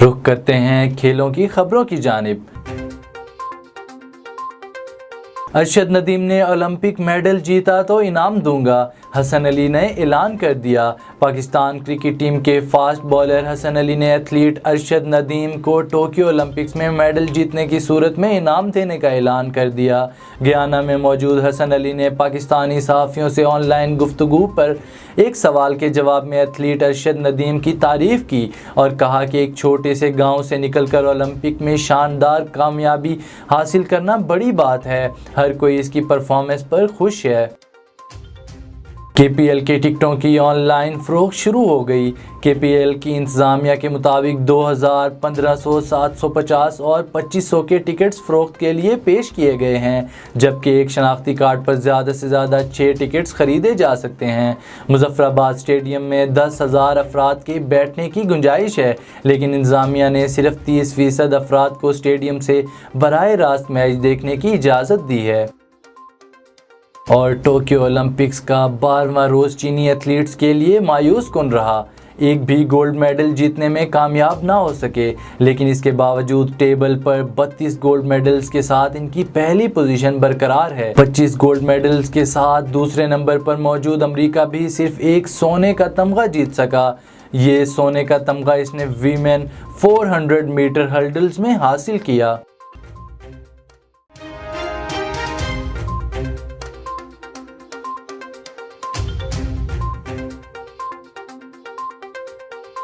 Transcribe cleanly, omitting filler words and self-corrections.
रुख करते हैं खेलों की खबरों की जानिब। अरशद नदीम ने ओलंपिक मेडल जीता तो इनाम दूंगा, हसन अली ने ऐलान कर दिया। पाकिस्तान क्रिकेट टीम के फास्ट बॉलर हसन अली ने एथलीट अरशद नदीम को टोक्यो ओलंपिक्स में मेडल जीतने की सूरत में इनाम देने का ऐलान कर दिया। गयाना में मौजूद हसन अली ने पाकिस्तानी सहाफ़ियों से ऑनलाइन गुफ्तगू पर एक सवाल के जवाब में एथलीट अरशद नदीम की तारीफ़ की और कहा कि एक छोटे से गांव से निकलकर ओलंपिक में शानदार कामयाबी हासिल करना बड़ी बात है। हर कोई इसकी परफॉर्मेंस पर खुश है। KPL के टिकटों की ऑनलाइन फ़रोख्त शुरू हो गई। KPL की इंतज़ामिया के मुताबिक 2000, 1500, 750 और 2500 के टिकट्स फ़रोख्त के लिए पेश किए गए हैं, जबकि एक शनाख्ती कार्ड पर ज़्यादा से ज़्यादा 6 टिकट्स ख़रीदे जा सकते हैं। मुज़फ़्फ़राबाद स्टेडियम में 10,000 अफराद के बैठने की गुंजाइश है, लेकिन इंतज़ामिया ने सिर्फ 30% अफराद को स्टेडियम से बराह रास्त मैच देखने की इजाज़त दी है। और टोक्यो ओलंपिक्स का 12वां रोज़ चीनी एथलीट्स के लिए मायूस कुन रहा। एक भी गोल्ड मेडल जीतने में कामयाब ना हो सके, लेकिन इसके बावजूद टेबल पर 32 गोल्ड मेडल्स के साथ इनकी पहली पोजीशन बरकरार है। 25 गोल्ड मेडल्स के साथ दूसरे नंबर पर मौजूद अमेरिका भी सिर्फ एक सोने का तमगा जीत सका। ये सोने का तमगा इसने वीमेन 400 मीटर हर्डल्स में हासिल किया।